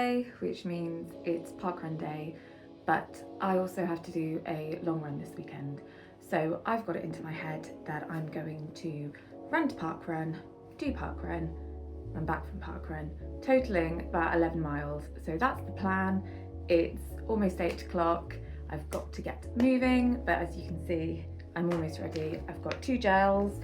Sunday, which means it's parkrun day, but I also have to do a long run this weekend. So I've got it into my head that I'm going to run to parkrun, do parkrun, run back from parkrun, totaling about 11 miles. So that's the plan. It's almost 8 o'clock. I've got to get moving, but as you can see, I'm almost ready. I've got 2 gels.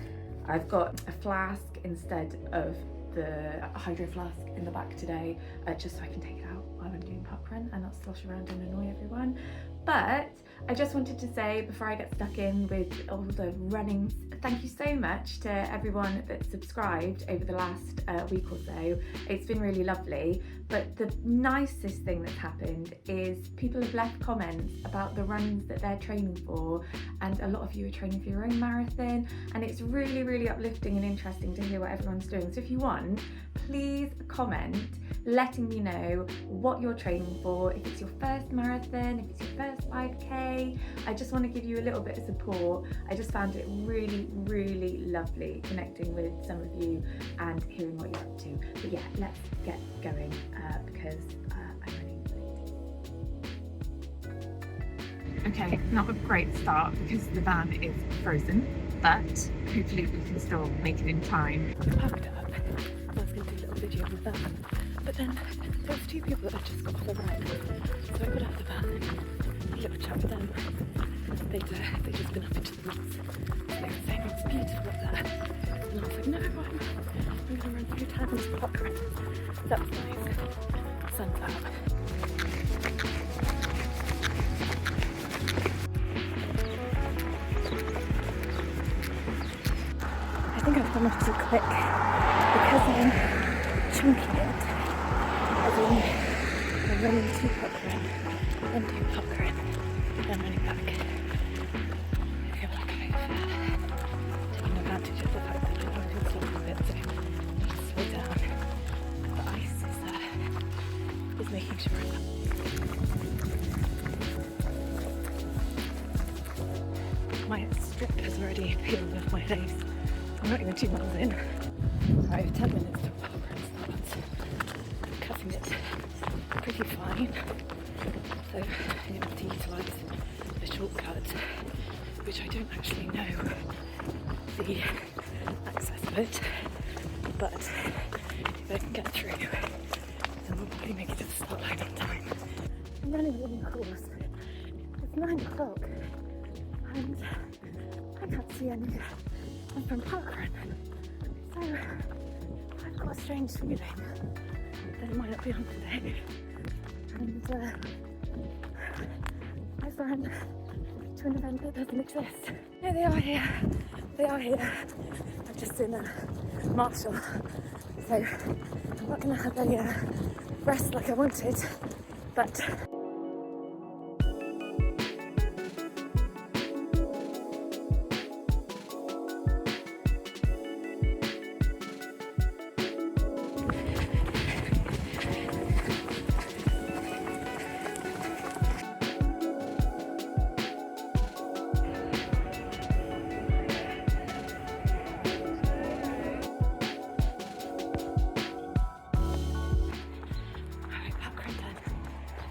I've got a flask instead of the hydro flask in the back today, just so I can take it out while I'm doing parkrun and not slosh around and annoy everyone. But I just wanted to say, before I get stuck in with all the running, thank you so much to everyone that subscribed over the last week or so. It's been really lovely. But the nicest thing that's happened is people have left comments about the runs that they're training for, and a lot of you are training for your own marathon, and it's really, really uplifting and interesting to hear what everyone's doing. So if you want, please comment letting me know what you're training for, if it's your first marathon, if it's your first 5k. I just want to give you a little bit of support. I just found it really, really lovely connecting with some of you and hearing what you're up to. But yeah, let's get going because I'm running late. Okay, not a great start because the van is frozen, but hopefully we can still make it in time. I packed up. I was going to do a little video with that, but then there was 2 people that had just got off the run, so I got out of the van and a little chat with them. They'd just been up into the woods, so they were saying it was beautiful up there, and I was like, no, I'm going to run 3 times parkrun. That was nice. Sun's out. I think I've gone off too quick because I'm chunking it, as in I'm running to parkrun, then doing parkrun, then running back. I feel like I've taken advantage of the fact that I'm going to slow a bit, so I need to slow down. The ice is making sure of that. My strip has already peeled off my face. I'm not even 2 miles in. I have 10 minutes to parkrun starts. I'm cutting it pretty fine, so I have to utilise the shortcut, which I don't actually know the access of it, but if I can get through, then we'll probably make it to the start line on time. I'm running a long course. It's 9 o'clock and I can't see any. I'm from Parkrun, so I've got a strange feeling that it might not be on today. And I've run to an event that doesn't exist. Yeah, they are here. They are here. I've just seen a Marshall, so I'm not going to have a rest like I wanted, but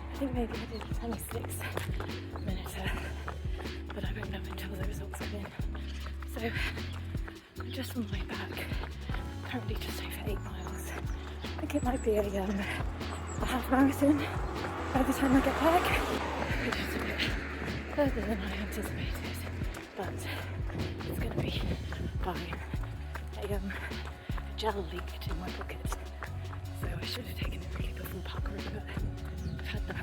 I think maybe I did a 26 minute, but I won't know until the results come in. So I'm just on my way back, currently just over 8 miles. I think it might be a half marathon by the time I get back, which is a bit further than I anticipated, but it's going to be fine. A gel leaked in my pocket, so I should have taken it really before parkrun, but I've had that.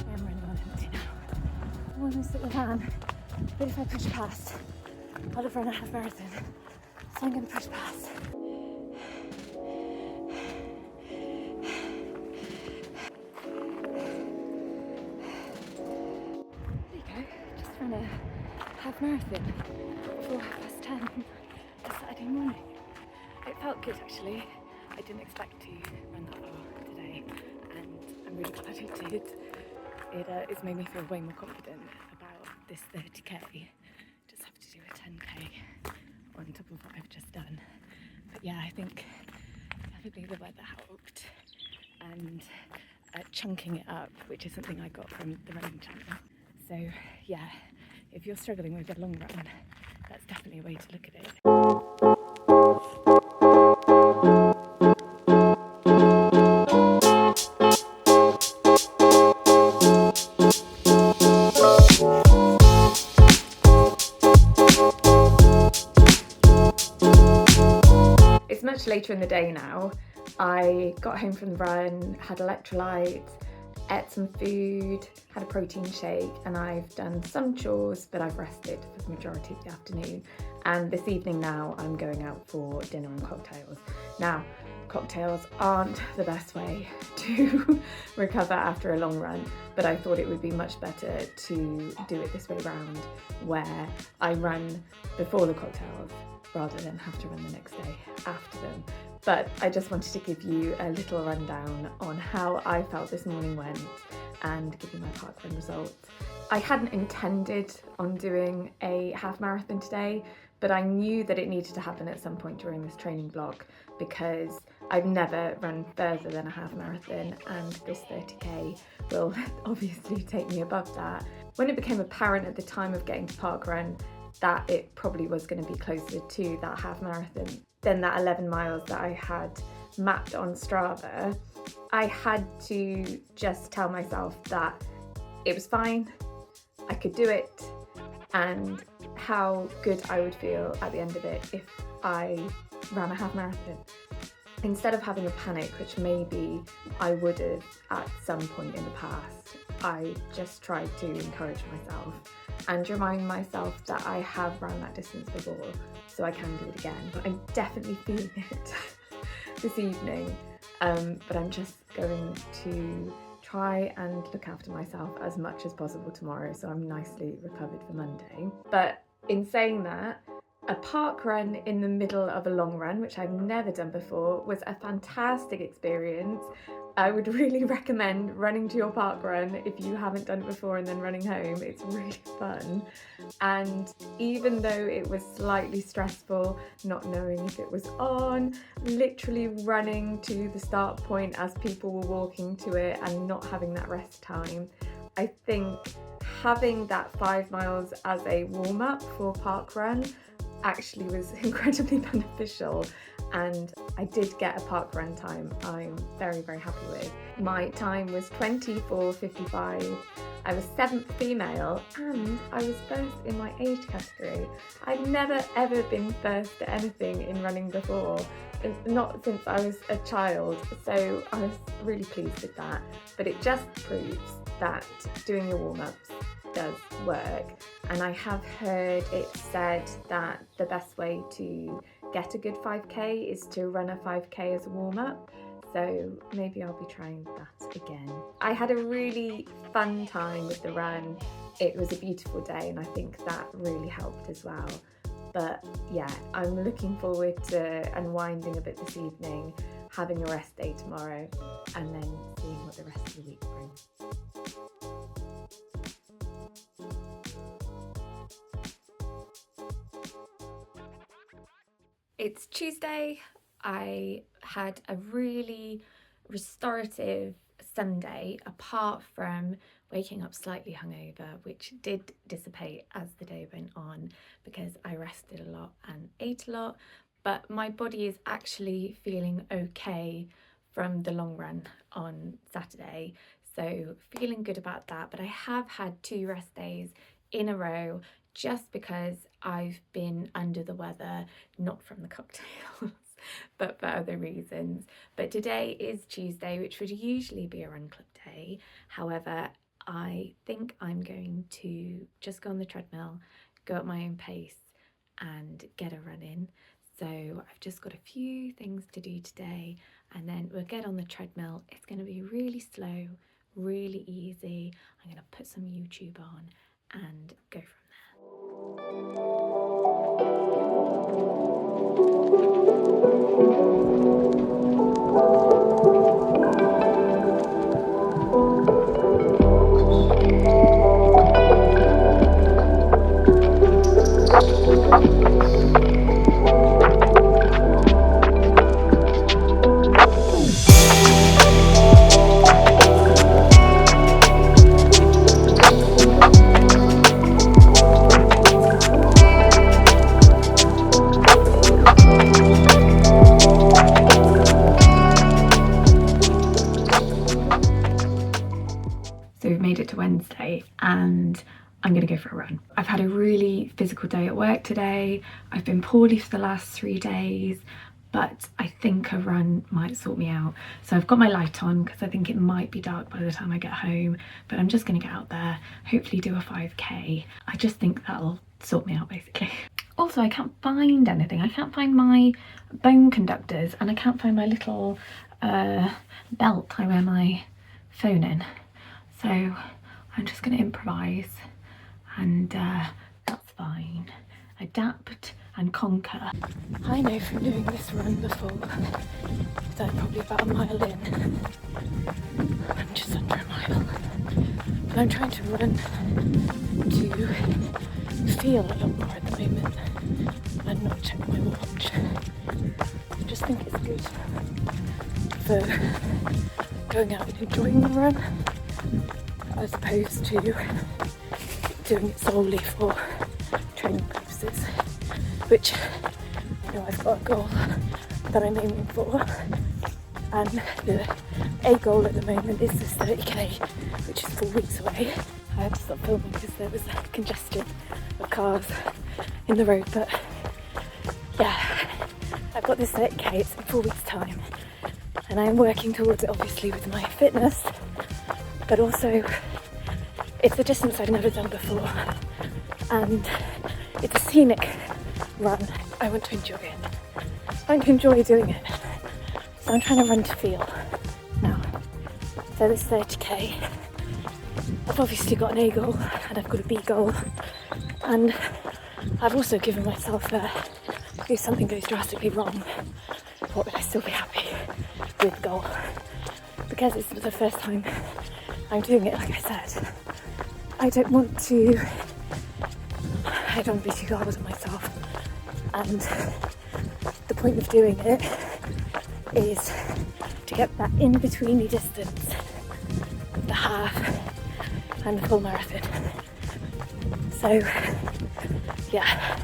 I'm running on empty now. I'm almost at the van, but if I push past, I'll have run a half marathon, so I'm going to push past. Ran a half marathon before 10:30 on Saturday morning. It felt good actually. I didn't expect to run that far today, and I'm really glad I did. It's made me feel way more confident about this 30k. Just have to do a 10k on top of what I've just done. But yeah, I think definitely the weather helped, and chunking it up, which is something I got from the running channel. So yeah, if you're struggling with a long run, that's definitely a way to look at it. It's much later in the day now. I got home from the run, had electrolytes, ate some food, had a protein shake, and I've done some chores, but I've rested for the majority of the afternoon. And this evening now I'm going out for dinner and cocktails. Now, cocktails aren't the best way to recover after a long run, but I thought it would be much better to do it this way round, where I run before the cocktails rather than have to run the next day after them. But I just wanted to give you a little rundown on how I felt this morning went and give you my parkrun results. I hadn't intended on doing a half marathon today, but I knew that it needed to happen at some point during this training block because I've never run further than a half marathon, and this 30k will obviously take me above that. When it became apparent at the time of getting to parkrun that it probably was going to be closer to that half marathon than that 11 miles that I had mapped on Strava, I had to just tell myself that it was fine, I could do it, and how good I would feel at the end of it if I ran a half marathon. Instead of having a panic, which maybe I would have at some point in the past, I just tried to encourage myself and remind myself that I have run that distance before, so I can do it again. I'm definitely feeling it this evening, but I'm just going to try and look after myself as much as possible tomorrow, so I'm nicely recovered for Monday. But in saying that, a park run in the middle of a long run, which I've never done before, was a fantastic experience. I would really recommend running to your park run if you haven't done it before and then running home. It's really fun. And even though it was slightly stressful, not knowing if it was on, literally running to the start point as people were walking to it and not having that rest time, I think having that 5 miles as a warm-up for parkrun actually was incredibly beneficial, and I did get a parkrun time I'm very, very happy with. My time was 24:55. I was 7th female and I was first in my age category. I've never ever been first at anything in running before, not since I was a child, so I was really pleased with that. But it just proves that doing your warm-ups does work, and I have heard it said that the best way to get a good 5k is to run a 5k as a warm-up, so maybe I'll be trying that again. I had a really fun time with the run. It was a beautiful day and I think that really helped as well. But yeah, I'm looking forward to unwinding a bit this evening, having a rest day tomorrow, and then seeing what the rest of the week brings. It's Tuesday. I had a really restorative Sunday, apart from waking up slightly hungover, which did dissipate as the day went on because I rested a lot and ate a lot. But my body is actually feeling okay from the long run on Saturday, so feeling good about that. But I have had 2 rest days in a row just because I've been under the weather, not from the cocktails, but for other reasons. But today is Tuesday, which would usually be a run club day. However, I think I'm going to just go on the treadmill, go at my own pace and get a run in. So I've just got a few things to do today, and then we'll get on the treadmill. It's going to be really slow, really easy. I'm going to put some YouTube on and go from there. Wednesday and I'm gonna go for a run. I've had a really physical day at work today. I've been poorly for the last 3 days, but I think a run might sort me out. So I've got my light on because I think it might be dark by the time I get home, but I'm just gonna get out there, hopefully do a 5k. I just think that'll sort me out basically. Also, I can't find anything. I can't find my bone conductors and I can't find my little belt I wear my phone in. So I'm just gonna improvise and that's fine. Adapt and conquer. I know from doing this run before that I'm probably about a mile in. I'm just under a mile. But I'm trying to run to feel a lot more at the moment and not check my watch. I just think it's good for going out and enjoying the run as opposed to doing it solely for training purposes, which I know I've got a goal that I'm aiming for, and a goal at the moment is this 30k, which is 4 weeks away. I had to stop filming because there was a congestion of cars in the road, but yeah, I've got this 30k, it's in 4 weeks time, and I'm working towards it obviously with my fitness, but also it's a distance I've never done before, and it's a scenic run. I want to enjoy it. I want to enjoy doing it. So I'm trying to run to feel now. So this 30k, I've obviously got an A goal and I've got a B goal, and I've also given myself if something goes drastically wrong, what would I still be happy with the goal? Because it's the first time I'm doing it, like I said. I don't want to be too hard on myself, and the point of doing it is to get that in-betweeny distance of the half and the full marathon. So yeah,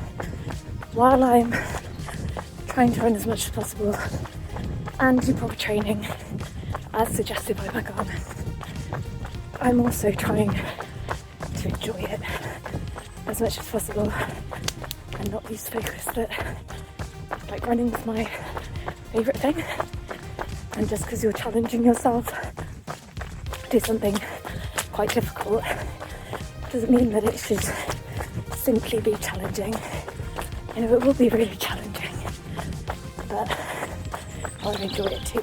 while I'm trying to run as much as possible and do proper training as suggested by my garden, I'm also trying to enjoy it as much as possible and not lose focus that like running is my favourite thing, and just because you're challenging yourself to do something quite difficult doesn't mean that it should simply be challenging. You know, it will be really challenging, but I want to enjoy it too.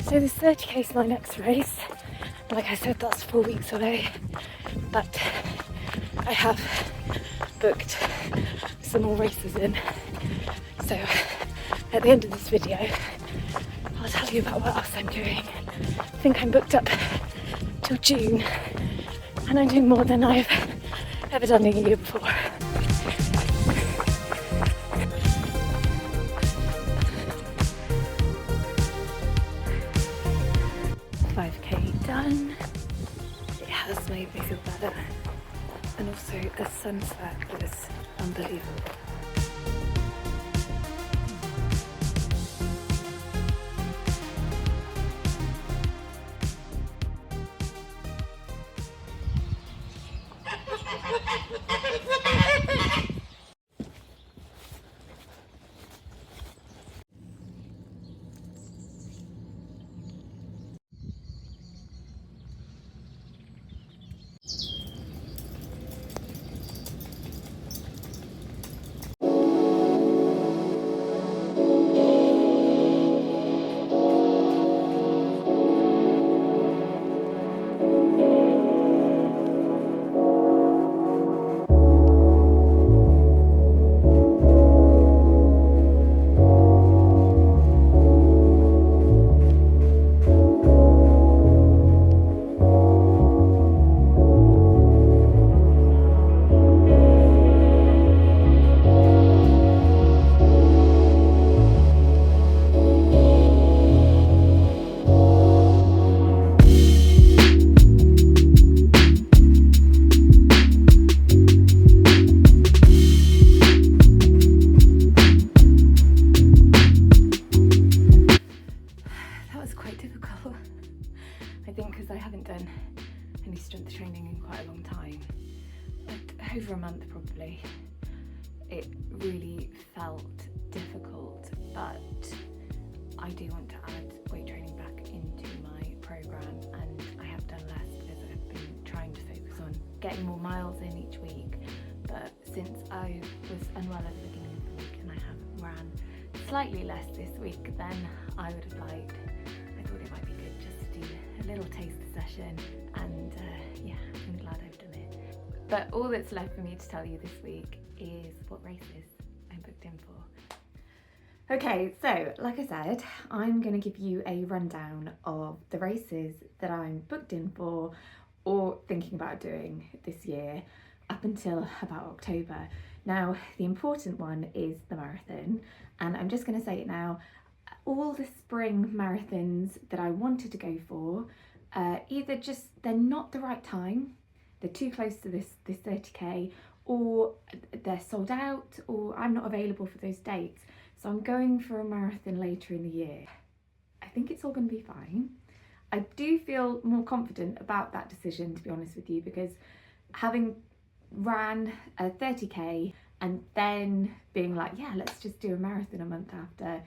So this 30k is my next race. Like I said, that's 4 weeks away, but I have booked some more races in. So at the end of this video, I'll tell you about what else I'm doing. I think I'm booked up till June, and I'm doing more than I've ever done in a year before. 5k done. It has made me feel better, and also the sunset was unbelievable. getting more miles in each week, but since I was unwell at the beginning of the week and I haven't ran slightly less this week than I would have liked, I thought it might be good just to do a little taster session, and yeah, I'm glad I've done it. But all that's left for me to tell you this week is what races I'm booked in for. Okay, so like I said, I'm going to give you a rundown of the races that I'm booked in for or thinking about doing this year up until about October. Now, the important one is the marathon, and I'm just going to say it now. All the spring marathons that I wanted to go for, either just they're not the right time, they're too close to this 30k, or they're sold out, or I'm not available for those dates. So I'm going for a marathon later in the year. I think it's all going to be fine. I do feel more confident about that decision, to be honest with you, because having ran a 30k and then being like, yeah, let's just do a marathon a month after,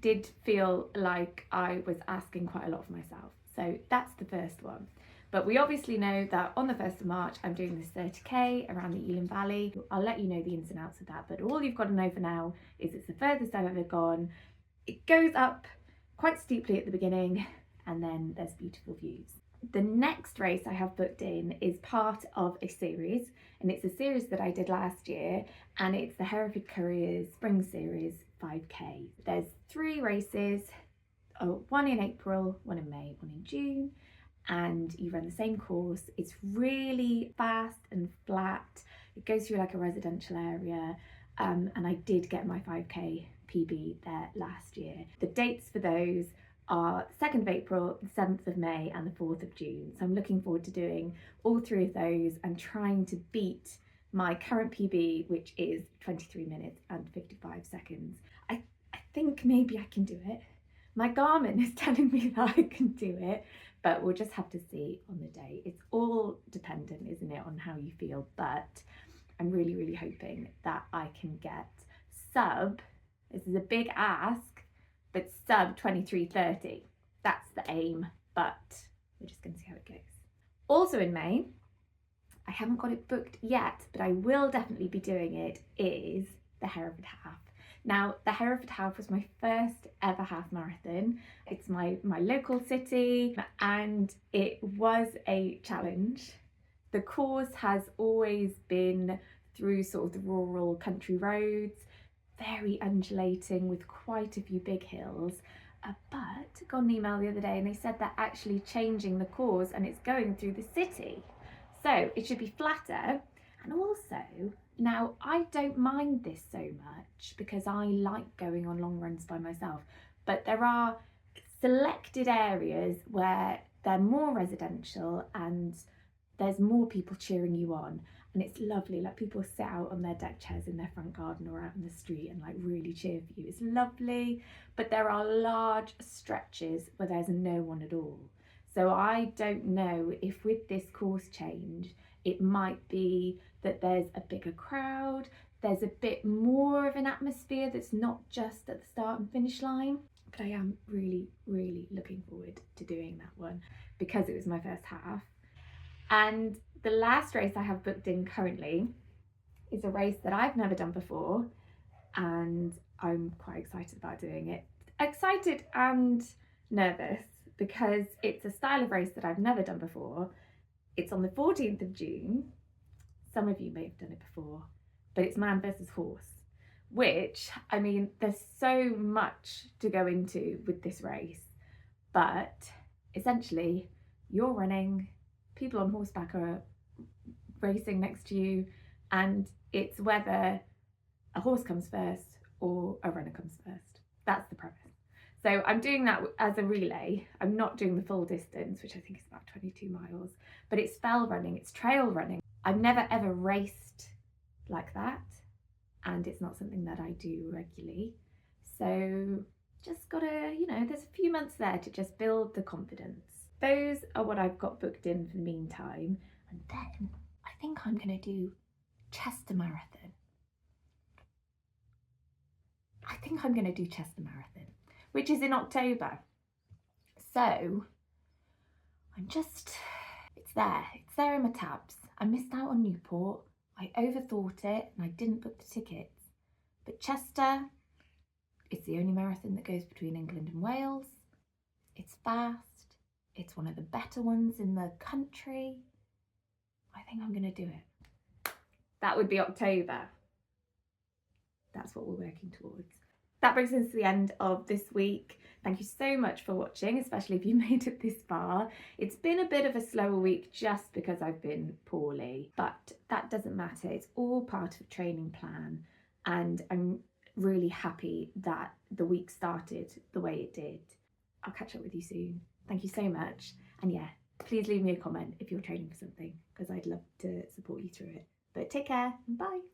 did feel like I was asking quite a lot for myself. So that's the first one. But we obviously know that on the 1st of March, I'm doing this 30k around the Elam Valley. I'll let you know the ins and outs of that, but all you've got to know for now is it's the furthest I've ever gone. It goes up quite steeply at the beginning, and then there's beautiful views. The next race I have booked in is part of a series, and it's a series that I did last year, and it's the Hereford Couriers Spring Series 5k. There's 3 races, one in April, one in May, one in June, and you run the same course. It's really fast and flat. It goes through like a residential area, and I did get my 5k PB there last year. The dates for those are 2nd of April, the 7th of May and the 4th of June. So I'm looking forward to doing all 3 of those and trying to beat my current PB, which is 23 minutes and 55 seconds. I think maybe I can do it. My Garmin is telling me that I can do it, but we'll just have to see on the day. It's all dependent, isn't it, on how you feel, but I'm really, really hoping that I can get this is a big ask, but sub 23:30. That's the aim, but we're just going to see how it goes. Also in May, I haven't got it booked yet, but I will definitely be doing it, is the Hereford Half. Now, the Hereford Half was my first ever half marathon. It's my local city, and it was a challenge. The course has always been through sort of the rural country roads, very undulating with quite a few big hills. But got an email the other day and they said they're actually changing the course and it's going through the city. So it should be flatter. And also, now I don't mind this so much because I like going on long runs by myself, but there are selected areas where they're more residential and there's more people cheering you on, and it's lovely. Like, people sit out on their deck chairs in their front garden or out in the street and like really cheer for you. It's lovely, but there are large stretches where there's no one at all. So I don't know if with this course change it might be that there's a bigger crowd, there's a bit more of an atmosphere that's not just at the start and finish line. But I am really, really looking forward to doing that one because it was my first half. And the last race I have booked in currently is a race that I've never done before, and I'm quite excited about doing it. Excited and nervous because it's a style of race that I've never done before. It's on the 14th of June. Some of you may have done it before, but it's man versus horse, which, I mean, there's so much to go into with this race, but essentially you're running, people on horseback are racing next to you, and it's whether a horse comes first or a runner comes first. That's the premise. So I'm doing that as a relay. I'm not doing the full distance, which I think is about 22 miles, but it's fell running, it's trail running. I've never ever raced like that, and it's not something that I do regularly. So just gotta, there's a few months there to just build the confidence. Those are what I've got booked in for the meantime. And then I think I'm gonna do Chester Marathon. Which is in October. So it's there in my tabs. I missed out on Newport, I overthought it and I didn't book the tickets. But Chester, it's the only marathon that goes between England and Wales. It's fast, it's one of the better ones in the country. I think I'm gonna do it. That would be October. That's what we're working towards. That brings us to the end of this week. Thank you so much for watching, especially if you made it this far. It's been a bit of a slower week just because I've been poorly, but that doesn't matter. It's all part of a training plan, and I'm really happy that the week started the way it did. I'll catch up with you soon. Thank you so much. And yeah, please leave me a comment if you're training for something, because I'd love to support you through it. But take care and bye.